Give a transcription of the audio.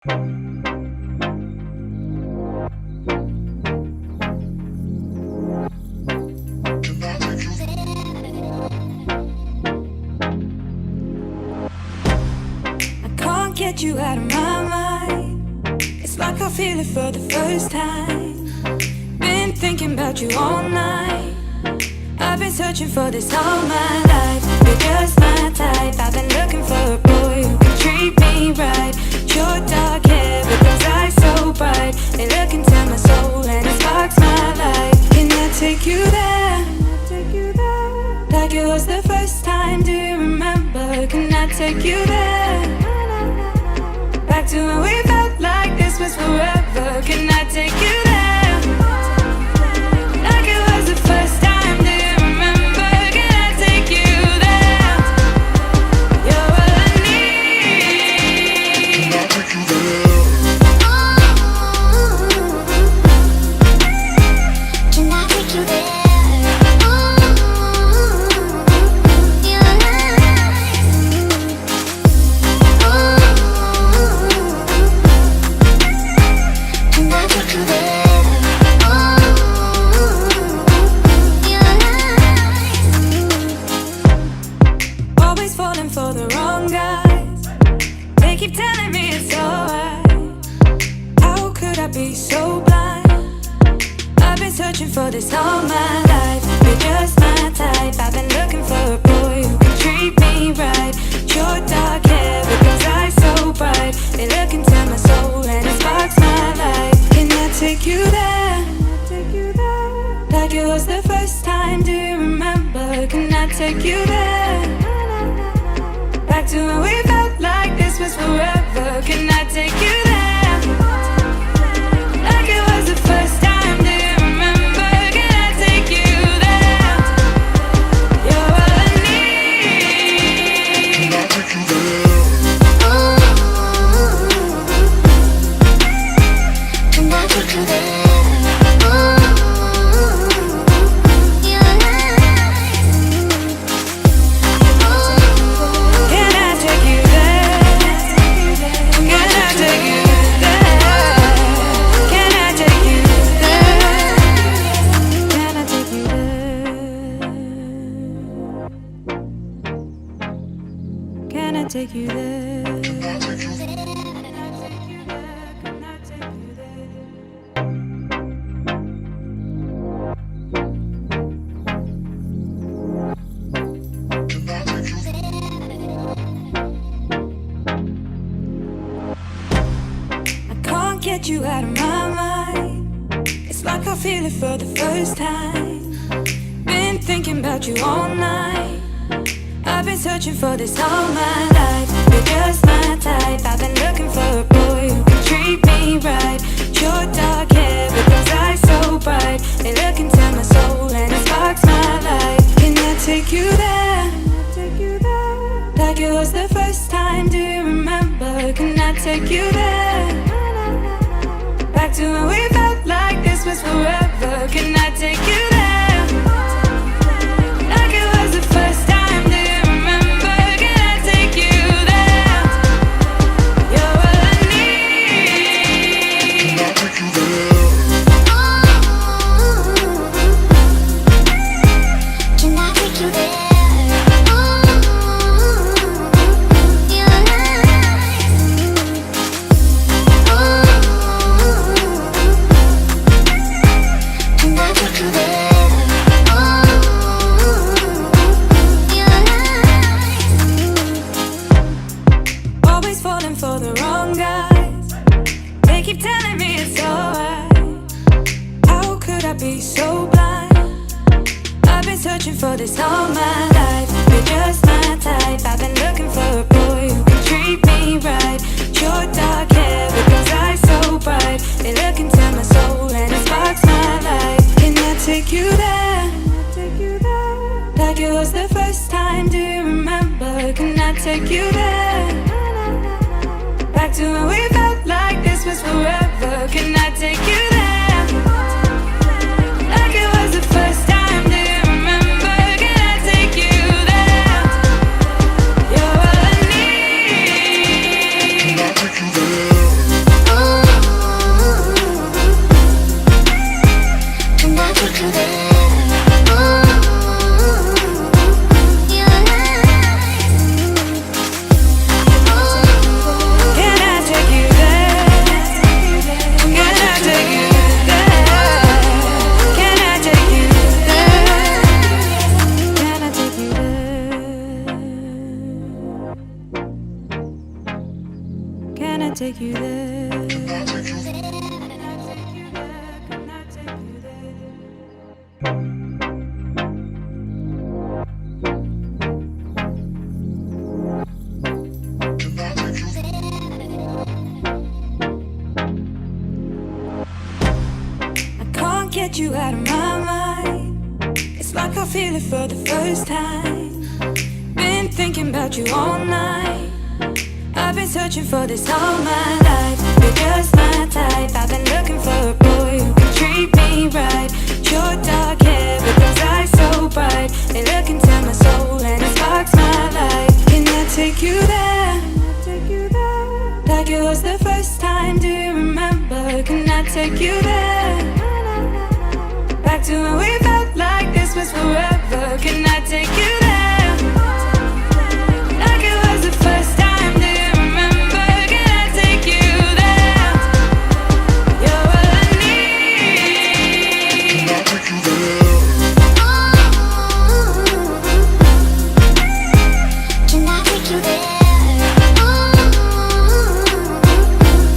Get you out of my mind. It's like I feel it for the first time. Been thinking about you all night. I've been searching for this all my life. You're just my type. I've been looking for a boy who can treat me right. Your dark hair with those eyes so bright. They look into my soul and it sparks my life. Can I take you there? Like it was the first time, do you remember? Can I take you there? Back to when we felt like this was forever. Can I take you there? Like it was the first time, do you remember? Can I take you there? You're all I need. Can I take you there? Can I take you there? Keep telling me it's alright. How could I be so blind? I've been searching for this all my life. You're just my type. I've been looking for a boy who can treat me right. Your dark hair with those eyes so bright. They look into my soul and it sparks my life. Can I take you there? Like it was the first time, do you remember? Can I take you there? Back to when we felt like this was forever. Can I take you there? Like it was the first time, do you remember? Can I take you there? You're all I need. Can I take you there? Can I take you there? Take you there. I can't get you out of my mind. It's like I feel it for the first time. Been thinking about you all night. I've been searching for this all my life. You're just my type. I've been looking for a boy who can treat me right. Your dark hair with those eyes so bright. They look into my soul and it sparks my life. Can I take you there? Like it was the first time, do you remember? Can I take you there? Back to when we felt like this was forever. Can I take you there? Like it was the first time. For this all my life, you're just my type. I've been looking for a boy who can treat me right. Your dark hair with those eyes so bright. They look into my soul and it sparks my life. Can I take you there? Like it was the first time, do you remember? Can I take you there? Back to when we felt like this was forever. Can I take you there? Like it was the first time. You're all I need. Can I take you there? you there? Can I take you there? Can I take you there? Can I take you there? Get you out of my mind. It's like I feel it for the first time. Been thinking about you all night. I've been searching for this all my life. You're just my type. I've been looking for a boy who can treat me right. Your dark hair with those eyes so bright. They look into my soul and it sparks my life. Can I take you there? Can I take you there? Like it was the first time, do you remember? Can I take you there? Back to when we felt like this was forever.